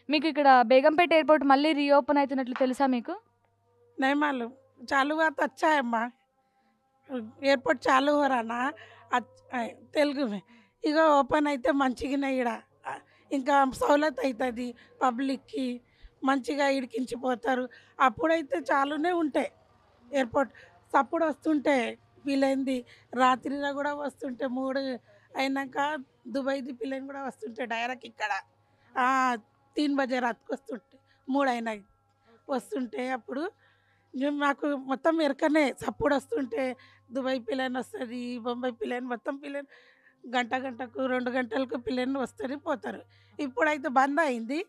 మీకు ఇక్కడ బేగంపేట ఎయిర్‌పోర్ట్ మళ్ళీ రీఓపెన్ అయితున్నట్లు తెలుసా మీకు? नहीं मालूम। चालू हुआ तो अच्छा है अम्मा। एयरपोर्ट चालू हो रहा ना తెలుగు ఇక ఓపెన్ అయితే మంచిగానే ఈడ ఇంకా సౌలత్ అవుతుంది పబ్లిక్కి మంచిగా ఇడికించిపోతారు. అప్పుడైతే చాలునే ఉంటాయి ఎయిర్పోర్ట్. సప్పుడు వస్తుంటే వీలైంది రాత్రిలో కూడా వస్తుంటే 3 అయినాక దుబాయ్‌ది ప్లేన్ కూడా వస్తుంటే డైరెక్ట్ ఇక్కడ 3 బజే రాత్రికి వస్తుంటే 3 అయినాయి వస్తుంటే అప్పుడు మాకు మొత్తం ఎరకనే సప్పుడు వస్తుంటే దుబాయ్ ప్లేన్ వస్తది, బొంబాయి ప్లేన్ మొత్తం ప్లేన్ గంట గంటకు 2 గంటలకు ప్లేన్ వస్తది పోతారు. ఇప్పుడైతే బంద్ అయింది.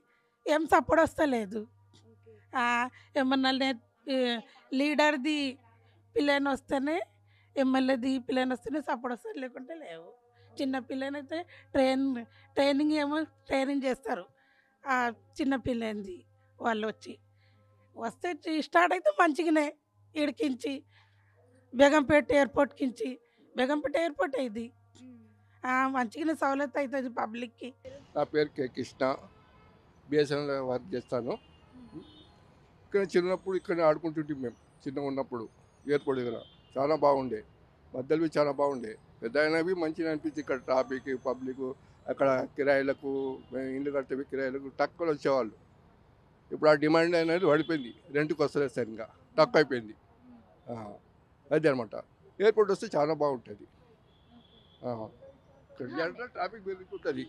ఏం సప్పుడు వస్తలేదు. ఏమన్నా లీడర్‌ది ప్లేన్ వస్తేనే ఎమ్మెల్యేది ప్లేన్ వస్తేనే సప్పుడు వస్తది లేకుంటే లేవు. చిన్న ప్లేన్ అయితే ట్రైనింగ్ ఏమో ట్రైనింగ్ చేస్తారు. చిన్న ప్లేన్‌ది వాళ్ళొచ్చి. వస్తే స్టార్ట్ అయితే మంచిగానే ఈడికించి బేగంపేట ఎయిర్‌పోర్ట్‌కించి బేగంపేట ఎయిర్‌పోర్టే ఇది. మంచిగానే సౌలత్ అవుతుంది పబ్లిక్‌కి. నా పేరు కే కృష్ణ. బిఎస్ఎన్ఎల్‌లో వర్క్ చేస్తాను. ఇక్కడ చిన్నప్పుడు ఇక్కడనే ఆడుకుంటుంటే మేము చిన్నగా ఉన్నప్పుడు ఎయిర్పోర్ట్ దగ్గర చాలా బాగుండే. మధ్యలోవి చాలా బాగుండే. పెద్ద అయినవి మంచిగా అనిపించి ఇక్కడ ట్రాఫిక్ పబ్లిక్ అక్కడ కిరాయిలకు ఇల్లు కడితే కిరాయిలకు తక్కువ వచ్చేవాళ్ళు. ఇప్పుడు ఆ డిమాండ్ అనేది పడిపోయింది. రెంట్కి వస్తలేదు సరిగ్గా తక్కువ అయిపోయింది. అదే అనమాట. ఎయిర్పోర్ట్ వస్తే చాలా బాగుంటుంది. ఇక్కడ జనరల్ ట్రాఫిక్ పెరుగుతుంటుంది.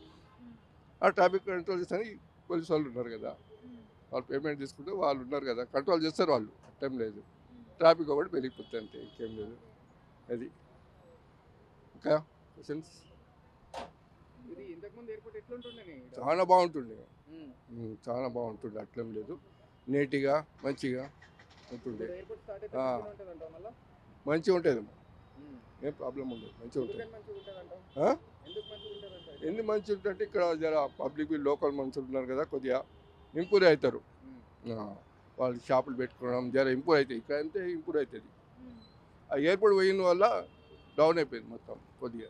ఆ ట్రాఫిక్ కంట్రోల్ చేస్తానికి పోలీసు వాళ్ళు ఉన్నారు కదా, వాళ్ళు పేమెంట్ తీసుకుంటే వాళ్ళు ఉన్నారు కదా, కంట్రోల్ చేస్తారు వాళ్ళు. అట్టేం లేదు. ట్రాఫిక్ ఒకటి పెరిగిపోతుంది అంతే, ఇంకేం లేదు. అది ఇంకా క్వశ్చన్స్ ఇది ఇంతకుముందు ఎయిర్‌పోర్ట్ ఎట్లుంటుండేనే ఈడ? చాలా బాగుంటుండే. హ్మ్. చాలా బాగుంటుండే, అట్లేం లేదు. నీట్గా మంచిగా ఉంటుండే. ఇప్పుడు ఎయిర్‌పోర్ట్ స్టార్ట్ అయితే ఆ. మంచిగానే ఉంటదంటావా మళ్ళా? మంచిగా ఉంటుంది, హ్మ్. ఏం ప్రాబ్లం ఉండదు, మంచిగా ఉంటుంది. ఎందుకని మంచిగుంటదంటావు? ఆ? ఎందుకు మంచిగుంటదంటావు? ఎందుకు మంచిగా ఉంటుందంటే ఇక్కడ జర పబ్లిక్ లోకల్ మనుషులు ఉన్నారు కదా, కొద్దిగా ఇంప్రూవ్ అవుతారు. హ్మ్. వాళ్ళు షాపులు పెట్టుకోవడం జర ఇంప్రూవ్ అవుతాయి. ఇక్కడ అంతే ఇంప్రూవ్ అవుతుంది. ఆ ఎయిర్పోర్ట్ పోయిన వల్ల డౌన్ అయిపోయింది మొత్తం కొద్దిగా.